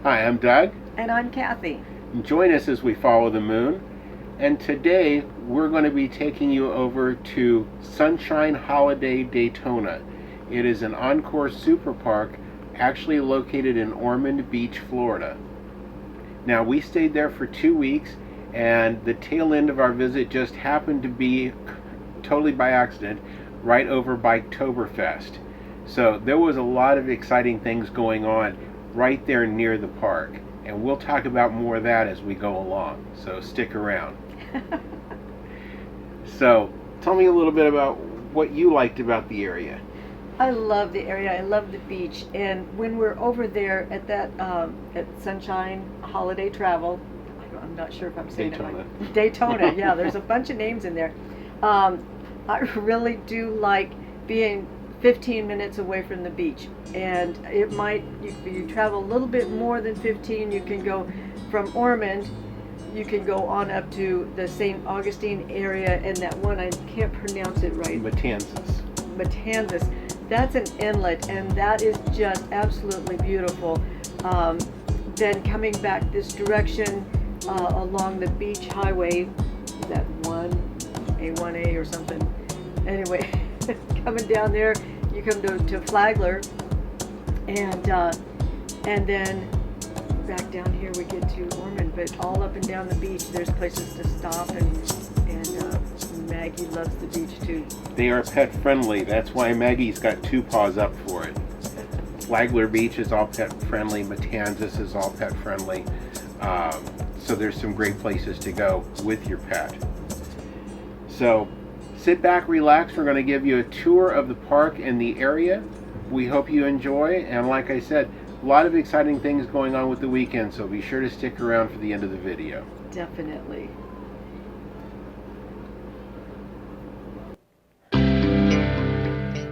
Hi, I'm Doug. And I'm Kathy. Join us as we follow the moon. And today we're going to be taking you over to Sunshine Holiday Daytona. It is an Encore Superpark actually located in Ormond Beach, Florida. Now, we stayed there for 2 weeks, and the tail end of our visit just happened to be totally by accident right over Biketoberfest. So there was a lot of exciting things going on right there near the park, and we'll talk about more of that as we go along, so stick around. So tell me a little bit about what you liked about the area. I love the area. I love the beach. And when we're over there at that at Sunshine Holiday Travel, I'm not sure if I'm saying Daytona. it right. Daytona. Yeah, there's a bunch of names in there. I really do like being 15 minutes away from the beach, and it might, if you travel a little bit more than 15, you can go from Ormond, you can go on up to the St. Augustine area, and that one, I can't pronounce it right. Matanzas. That's an inlet, and that is just absolutely beautiful. Then coming back this direction along the beach highway, that A1A or something. Anyway, coming down there, you come to Flagler, and then back down here we get to Ormond. But all up and down the beach, there's places to stop, and Maggie loves the beach too. They are pet friendly. That's why Maggie's got 2 paws up for it. Flagler Beach is all pet friendly. Matanzas is all pet friendly. So there's some great places to go with your pet. So sit back, relax. We're going to give you a tour of the park and the area. We hope you enjoy. And like I said, a lot of exciting things going on with the weekend. So be sure to stick around for the end of the video. Definitely.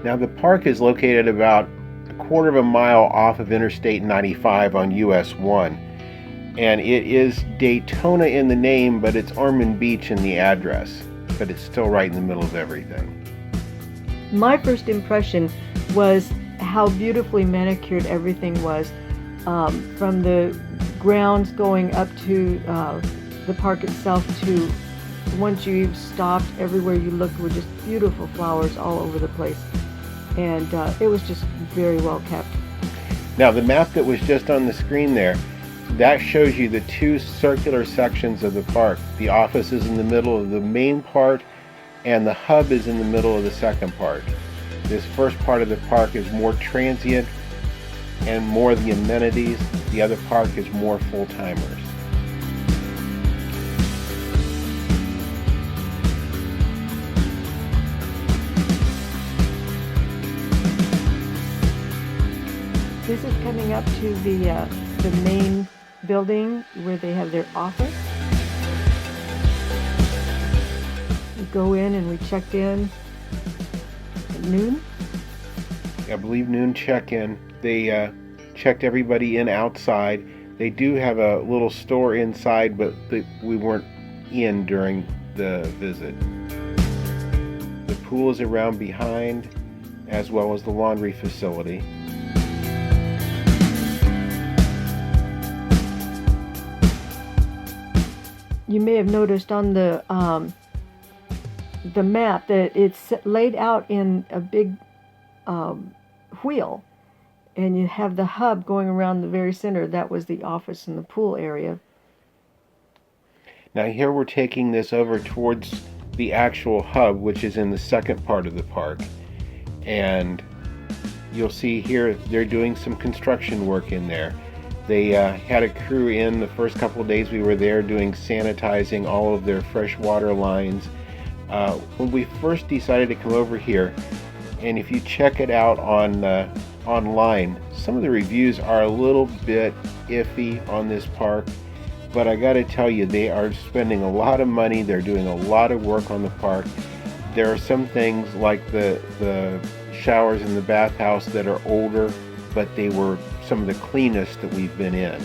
Now, the park is located about a quarter of a mile off of Interstate 95 on US 1. And it is Daytona in the name, but it's Ormond Beach in the address. But it's still right in the middle of everything. My first impression was how beautifully manicured everything was. From the grounds going up to the park itself, to once you stopped, everywhere you looked were just beautiful flowers all over the place. And it was just very well kept. Now, the map that was just on the screen there, that shows you the 2 circular sections of the park. The office is in the middle of the main part, and the hub is in the middle of the second part. This first part of the park is more transient and more the amenities. The other park is more full-timers. This is coming up to the main building where they have their office. We go in and we checked in at noon. I believe noon check-in. They checked everybody in outside. They do have a little store inside, but we weren't in during the visit. The pool is around behind, as well as the laundry facility. You may have noticed on the map that it's laid out in a big wheel, and you have the hub going around the very center. That was the office and the pool area. Now here we're taking this over towards the actual hub, which is in the second part of the park, and you'll see here they're doing some construction work in there. They had a crew in the first couple of days we were there doing sanitizing all of their fresh water lines. When we first decided to come over here, and if you check it out on online, some of the reviews are a little bit iffy on this park, but I gotta tell you, they are spending a lot of money. They're doing a lot of work on the park. There are some things like the showers in the bathhouse that are older, but they were some of the cleanest that we've been in.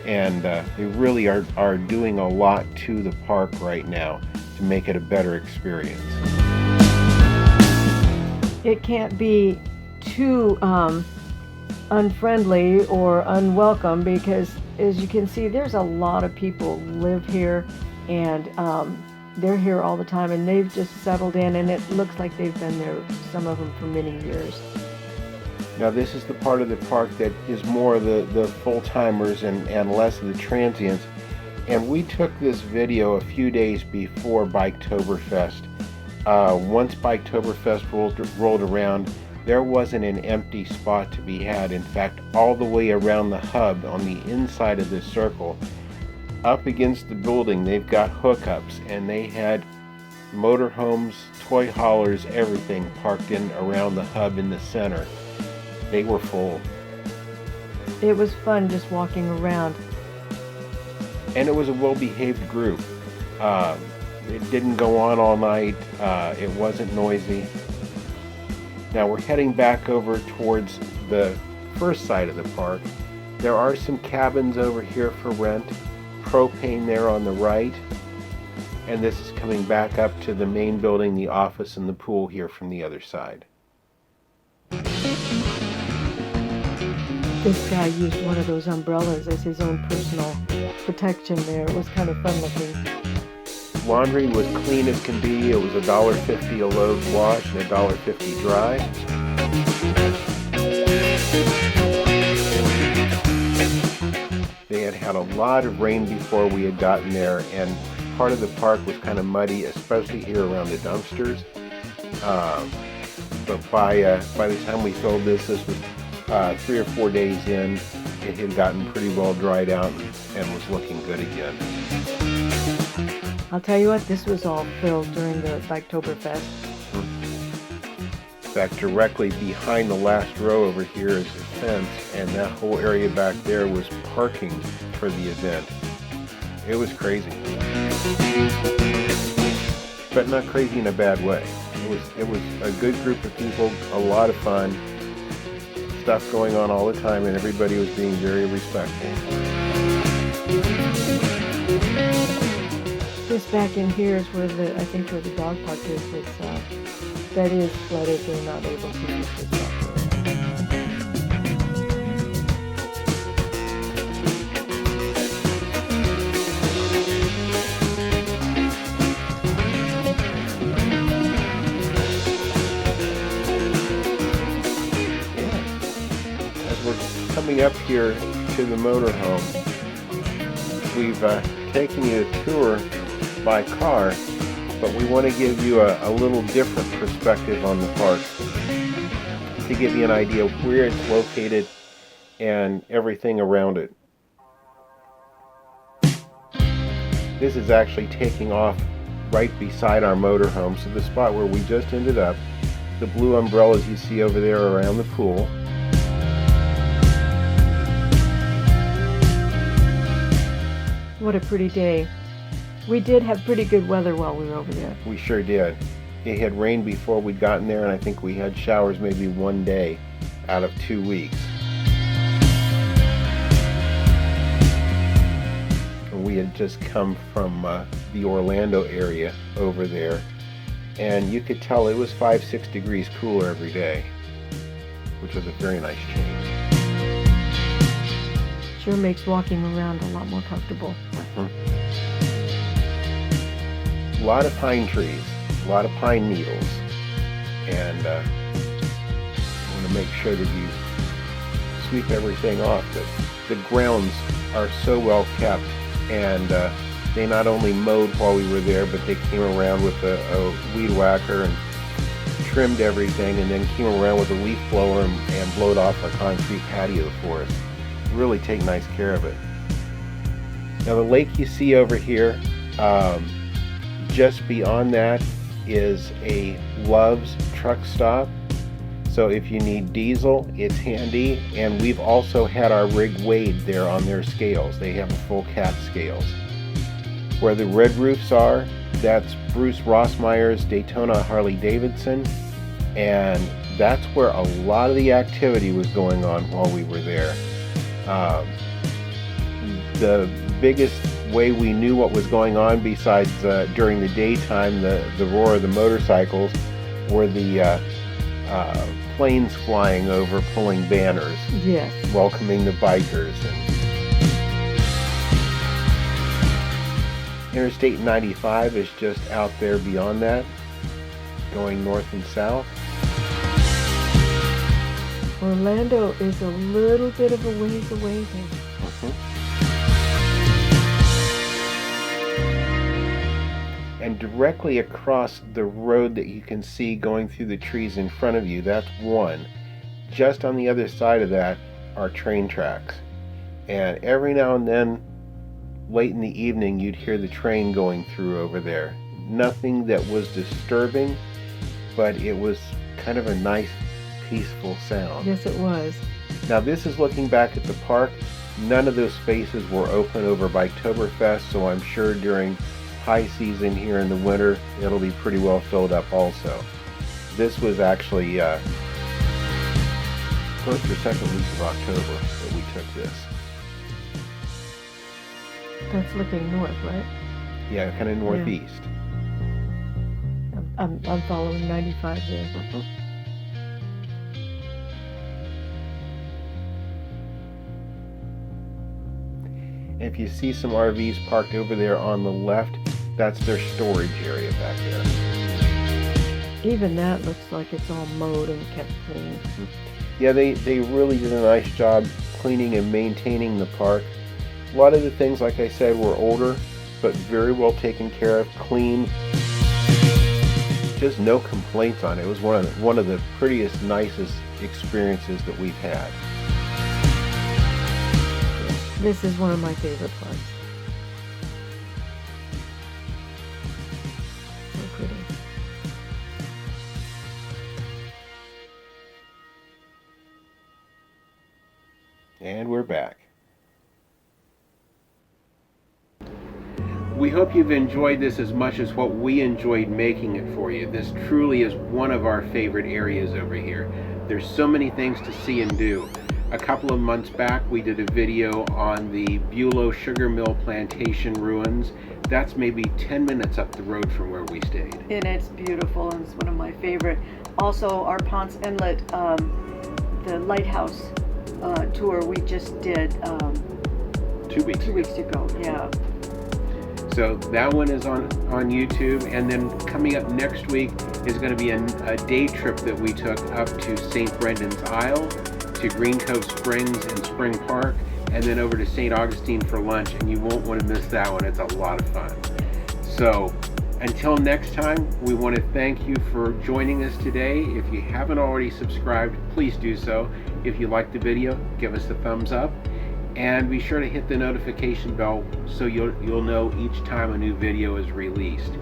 And they really are doing a lot to the park right now to make it a better experience. It can't be too unfriendly or unwelcome, because as you can see, there's a lot of people live here, and they're here all the time, and they've just settled in, and it looks like they've been there, some of them, for many years. Now this is the part of the park that is more the full-timers and less of the transients. And we took this video a few days before Biketoberfest. Once Biketoberfest rolled around, there wasn't an empty spot to be had. In fact, all the way around the hub on the inside of this circle, up against the building, they've got hookups, and they had motorhomes, toy haulers, everything parked in around the hub in the center. They were full. It was fun just walking around. And it was a well-behaved group. It didn't go on all night. It wasn't noisy. Now we're heading back over towards the first side of the park. There are some cabins over here for rent. Propane there on the right. And this is coming back up to the main building, the office, and the pool here from the other side. This guy used one of those umbrellas as his own personal protection there. It was kind of fun looking. Laundry was clean as can be. It was $1.50 a load wash and $1.50 dry. They had a lot of rain before we had gotten there, and part of the park was kind of muddy, especially here around the dumpsters. But by the time we filmed this was 3 or 4 days in. It had gotten pretty well dried out and was looking good again. I'll tell you what, this was all filled during the Biketoberfest. In fact, directly behind the last row over here is the fence, and that whole area back there was parking for the event. It was crazy. But not crazy in a bad way. It was a good group of people, a lot of fun, stuff going on all the time, and everybody was being very respectful. This back in here is where I think where the dog park is. That is flooded. They're not able to use this back there. Coming up here to the motorhome, we've taken you a tour by car, but we want to give you a little different perspective on the park to give you an idea of where it's located and everything around it. This is actually taking off right beside our motorhome, so the spot where we just ended up, the blue umbrellas you see over there around the pool. What a pretty day. We did have pretty good weather while we were over there. We sure did. It had rained before we'd gotten there, and I think we had showers maybe one day out of 2 weeks. We had just come from the Orlando area over there, and you could tell it was 5-6 degrees cooler every day, which was a very nice change. Sure makes walking around a lot more comfortable. A lot of pine trees, a lot of pine needles, and I want to make sure that you sweep everything off. The grounds are so well kept, and they not only mowed while we were there, but they came around with a weed whacker and trimmed everything, and then came around with a leaf blower and blowed off our concrete patio for us. Really take nice care of it. Now the lake you see over here, just beyond that is a Love's truck stop. So if you need diesel, it's handy. And we've also had our rig weighed there on their scales. They have a full cat scales. Where the red roofs are, that's Bruce Rossmeyer's Daytona Harley-Davidson. And that's where a lot of the activity was going on while we were there. The biggest way we knew what was going on, besides during the daytime, the roar of the motorcycles, were the planes flying over pulling banners, Yes. welcoming the bikers. And Interstate 95 is just out there beyond that, going north and south. Orlando is a little bit of a ways away then. And directly across the road that you can see going through the trees in front of you, that's one. Just on the other side of that are train tracks. And every now and then, late in the evening, you'd hear the train going through over there. Nothing that was disturbing, but it was kind of a nice, peaceful sound. Yes, it was. Now this is looking back at the park. None of those spaces were open over Biketoberfest, so I'm sure during high season here in the winter, it'll be pretty well filled up also. This was actually first or second week of October that we took this. That's looking north, right? Yeah, kind of northeast. I'm following 95 there. If you see some RVs parked over there on the left, that's their storage area back there. Even that looks like it's all mowed and kept clean. Yeah, they really did a nice job cleaning and maintaining the park. A lot of the things, like I said, were older, but very well taken care of, clean. Just no complaints on it. It was one of the prettiest, nicest experiences that we've had. This is one of my favorite parts. So pretty. And we're back. We hope you've enjoyed this as much as what we enjoyed making it for you. This truly is one of our favorite areas over here. There's so many things to see and do. A couple of months back, we did a video on the Bulow Sugar Mill Plantation ruins. That's maybe 10 minutes up the road from where we stayed. And it's beautiful, and it's one of my favorite. Also, our Ponce Inlet, the lighthouse tour we just did 2 weeks two ago. weeks ago. Yeah. So that one is on YouTube, and then coming up next week is going to be a day trip that we took up to St. Brendan's Isle, to Green Cove Springs and Spring Park, and then over to St. Augustine for lunch, and you won't want to miss that one. It's a lot of fun. So until next time, we want to thank you for joining us today. If you haven't already subscribed, please do so. If you liked the video, give us a thumbs up, and be sure to hit the notification bell so you'll know each time a new video is released.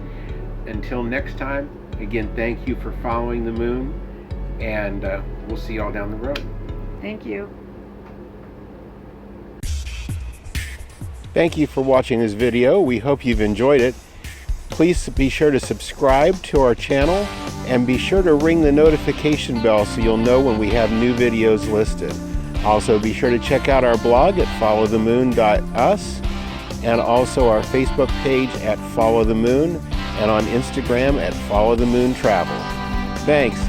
Until next time, again, thank you for following the moon, and we'll see y'all down the road. Thank you. Thank you for watching this video. We hope you've enjoyed it. Please be sure to subscribe to our channel and be sure to ring the notification bell so you'll know when we have new videos listed. Also, be sure to check out our blog at followthemoon.us and also our Facebook page at Follow the Moon and on Instagram at Follow the Moon Travel. Thanks.